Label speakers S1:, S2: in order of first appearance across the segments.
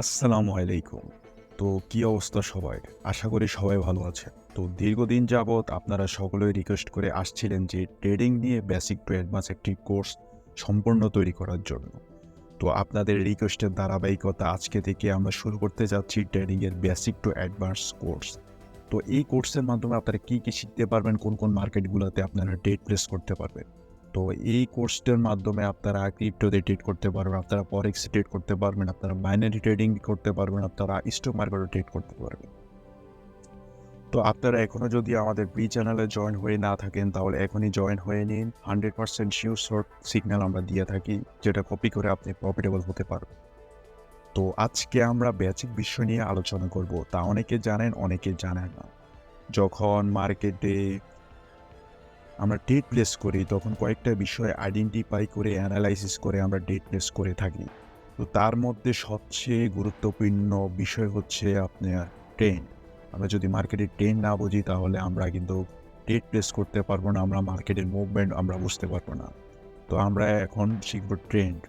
S1: আসসালামু আলাইকুম। তো কি অবস্থা সবাই? আশা করি সবাই ভালো আছেন। তো দীর্ঘদিন যাবৎ আপনারা সকলেই রিকোয়েস্ট করে আসছিলেন যে ট্রেডিং নিয়ে বেসিক টু অ্যাডভান্স একটি কোর্স সম্পূর্ণ তৈরি করার জন্য। তো আপনাদের রিকোয়েস্টের ধারাবাহিকতা আজকে থেকে আমরা শুরু করতে যাচ্ছি ট্রেডিং এর বেসিক টু অ্যাডভান্স কোর্স। তো এই কোর্সের মাধ্যমে আপনারা কি শিখতে পারবেন, কোন মার্কেটগুলোতে আপনারা ট্রেড প্লেস করতে পারবেন। তো এই কোর্সটার মাধ্যমে আপনারা ক্রিপ্টোতে ট্রেড করতে পারবেন, আপনারা ফরেক্স ট্রেড করতে পারবেন, আপনারা বাইনারি ট্রেডিং করতে পারবেন, আপনারা স্টক মার্কেটে ট্রেড করতে পারবেন। তো আপনারা এখনো যদি আমাদের চ্যানেলে জয়েন হয়ে না থাকেন তাহলে এখনই জয়েন হয়ে নিন। 100% শিওর শর্ট সিগন্যাল আমরা দিয়ে থাকি, যেটা কপি করে আপনি প্রফিটেবল হতে পারবেন। তো আজকে আমরা বেসিক বিষয় নিয়ে আলোচনা করব। তা অনেকে জানেন, অনেকে জানেন না। যখন মার্কেটে আমরা ট্রেড প্লেস করি তখন কয়েকটা বিষয় আইডেন্টিফাই করে অ্যানালাইসিস করে আমরা ট্রেড প্লেস করে থাকি। তো তার মধ্যে সবচেয়ে গুরুত্বপূর্ণ বিষয় হচ্ছে আপনার ট্রেন্ড। আমরা যদি মার্কেটের ট্রেন্ড না বুঝি তাহলে আমরা কিন্তু ট্রেড প্লেস করতে পারবো না, আমরা মার্কেটের মুভমেন্ট আমরা বুঝতে পারবো না। তো আমরা এখন শিখব ট্রেন্ড।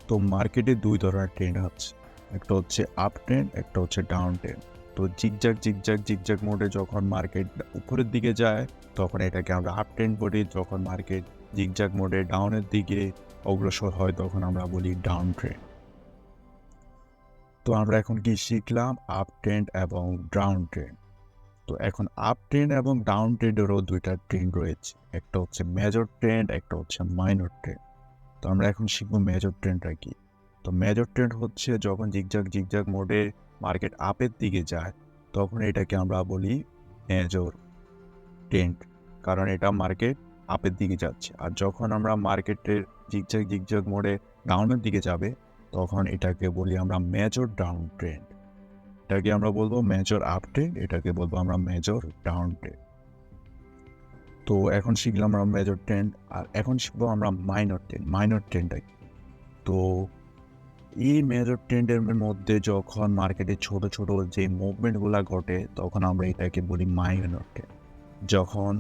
S1: তো মার্কেটে দুই ধরনের ট্রেন্ড আছে, একটা হচ্ছে আপ ট্রেন্ড, একটা হচ্ছে ডাউন ট্রেন্ড। তো জিগজ্যাগ মোডে যখন মার্কেট উপরের দিকে যায় তখন এটাকে আমরা আপ ট্রেন্ড বলি, যখন মার্কেট জিগজ্যাগ মোডে ডাউনের দিকে অগ্রসর হয় তখন আমরা বলি ডাউন ট্রেন্ড। তো আমরা এখন কি শিখলাম? আপ ট্রেন্ড এবং ডাউন ট্রেন্ড। তো এখন আপ ট্রেন্ড এবং ডাউন ট্রেন্ডেরও দুইটা ট্রেন্ড রয়েছে, একটা হচ্ছে মেজর ট্রেন্ড, একটা হচ্ছে মাইনর ট্রেন্ড। তো আমরা এখন শিখবো মেজর ট্রেন্ডটা কি। তো মেজর ট্রেন্ড হচ্ছে যখন জিগজ্যাগ মোডে মার্কেট আপের দিকে যায় তখন এটাকে আমরা বলি মেজর ট্রেন্ড, কারণ এটা মার্কেট আপের দিকে যাচ্ছে। আর যখন আমরা মার্কেটের জিগজ্যাগ মোডে ডাউনের দিকে যাবে তখন এটাকে বলি আমরা মেজর ডাউন ট্রেন্ড। এটাকে আমরা বলবো মেজর আপ ট্রেন্ড, এটাকে বলবো আমরা মেজর ডাউন ট্রেন্ড। তো এখন শিখলাম আমরা মেজর ট্রেন্ড, আর এখন শিখবো আমরা মাইনর ট্রেন্ড। মাইনর ট্রেন্ডটা কি? তো এই মেজর ট্রেন্ডের মধ্যে যখন মার্কেটে ছোট ছোট যে মুভমেন্টগুলো ঘটে তখন আমরা এটাকে বলি মাইনর ট্রেন্ড। যখন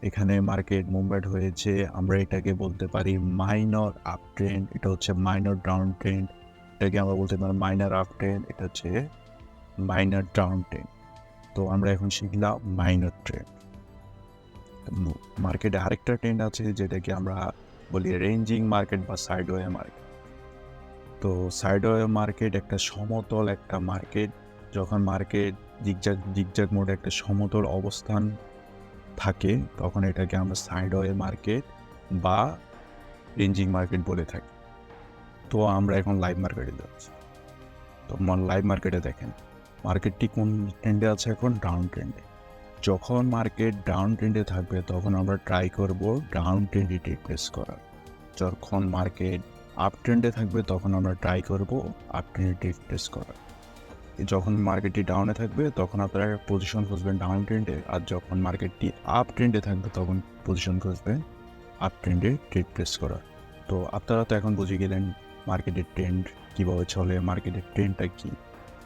S1: এখানে মার্কেট মুভমেন্ট হয়েছে আমরা এটাকে বলতে পারি মাইনর আপ ট্রেন্ড, এটা হচ্ছে মাইনর ডাউন ট্রেন্ড। এটাকে আমরা বলতে পারি মাইনর আপ ট্রেন্ড, এটা হচ্ছে মাইনর ডাউন ট্রেন্ড। তো আমরা এখন শিখলাম মাইনর ট্রেন্ড। মার্কেটে আরেকটা ট্রেন্ড আছে যেটাকে আমরা বলি রেঞ্জিং মার্কেট বা সাইডওয়ে মার্কেট। তো সাইডওয়ে মার্কেট একটা সমতল একটা মার্কেট, যখন মার্কেট জিগজ্যাগ মোডে একটা সমতল অবস্থান থাকে তখন এটাকে আমরা সাইডওয়ে মার্কেট বা রেঞ্জিং মার্কেট বলে থাকি। তো আমরা এখন লাইভ মার্কেটে যাচ্ছি। তো লাইভ মার্কেটে দেখেন মার্কেটটি কোন ট্রেন্ডে আছে, এখন ডাউন ট্রেন্ডে। যখন মার্কেট ডাউন ট্রেন্ডে থাকবে তখন আমরা ট্রাই করব ডাউন ট্রেন্ডে ট্রেড প্লেস করার। যখন মার্কেট আপ ট্রেন্ডে থাকবে তখন আমরা ট্রাই করব আপ ট্রেন্ডে ট্রেড প্লেস করার। যখন মার্কেটটি ডাউনে থাকবে তখন আপনারা পজিশন খুঁজবেন ডাউন ট্রেন্ডে, আর যখন মার্কেটটি আপ ট্রেন্ডে থাকবে তখন পজিশন খুঁজবেন আপ ট্রেন্ডে ট্রেড প্লেস করার। তো আপনারা তো এখন বুঝে গেলেন মার্কেটের ট্রেন্ড কীভাবে চলে, মার্কেটের ট্রেন্ডটা কী।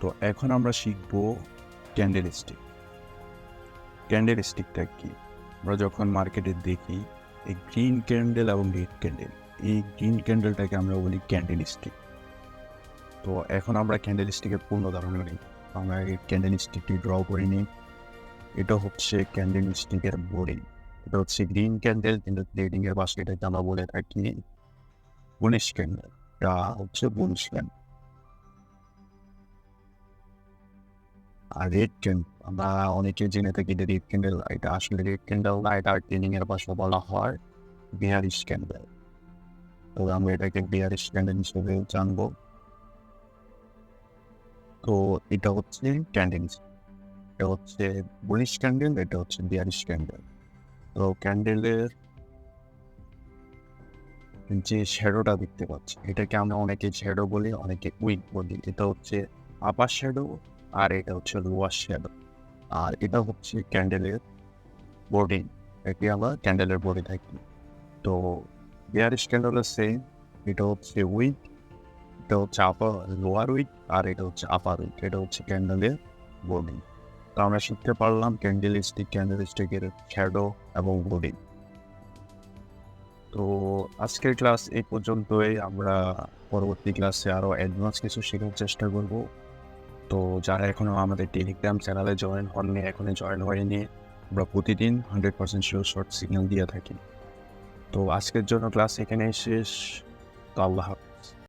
S1: তো এখন আমরা শিখব ক্যান্ডেল স্টিক। ক্যান্ডেল স্টিকটা কী? আমরা যখন মার্কেটে দেখি এই গ্রিন ক্যান্ডেল এবং রেড ক্যান্ডেল, এই গ্রিন ক্যান্ডেলটাকে আমরা বলি ক্যান্ডেল স্টিক। তো এখন আমরা ক্যান্ডেল স্টিকের পূর্ণ ধারণা নিই। আমরা এই ক্যান্ডেল স্টিকটি ড্র করে নিই। এটা হচ্ছে ক্যান্ডেল স্টিকের বডি। এটা হচ্ছে গ্রিন ক্যান্ডেল, কিন্তু ট্রেডিং এর ভাষায় এটাকে আমরা বলে থাকি বুলিশ ক্যান্ডেল। এটা হচ্ছে বুলিশ ক্যান্ডেল। আর রেড ক্যান্ডেল আমরা অনেকে জেনে থাকি যে রেড ক্যান্ডেল, এটা আসলে রেড ক্যান্ডেল না, এটা ট্রেডিং এর ভাষা বলা হয় বিয়ারিশ ক্যান্ডেল। তো আমরা এটাকে বিয়ারিশ ক্যান্ডেল হিসেবে জানবো। তো এটা হচ্ছে ক্যান্ডেল, এটা হচ্ছে বুলিশ ক্যান্ডেল, এটা হচ্ছে বিয়ারিশ ক্যান্ডেল। তো ক্যান্ডেলের যে শ্যাডোটা দেখতে পাচ্ছি এটাকে আমরা অনেকে শ্যাডো বলি, অনেকে উইক বলি। এটা হচ্ছে আপার শ্যাডো আর এটা হচ্ছে লোয়ার শ্যাডো, আর এটা হচ্ছে ক্যান্ডেলের বডি। একে আমরা ক্যান্ডেলের বডি থাকি। তো বিয়ারিশ ক্যান্ডেলের সেম, এটা হচ্ছে উইক, এটা হচ্ছে আপার লোয়ার উইক, আর এটা হচ্ছে আপার উইক। এটা হচ্ছে ক্যান্ডেলের বডি। তো আমরা শিখতে পারলাম ক্যান্ডেল স্টিকের শ্যাডো এবং বডি। তো তো আজকের ক্লাস এই পর্যন্তই। আমরা পরবর্তী ক্লাসে আরও অ্যাডভান্স কিছু শেখার চেষ্টা করব। তো যারা এখনও আমাদের টেলিগ্রাম চ্যানেলে জয়েন হননি, এখনই জয়েন হয়নি, আমরা প্রতিদিন 100% শিওর শর্ট সিগন্যাল দিয়ে থাকি। তো আজকের জন্য ক্লাস এখানেই শেষ। তো আল্লাহ হাফেজ।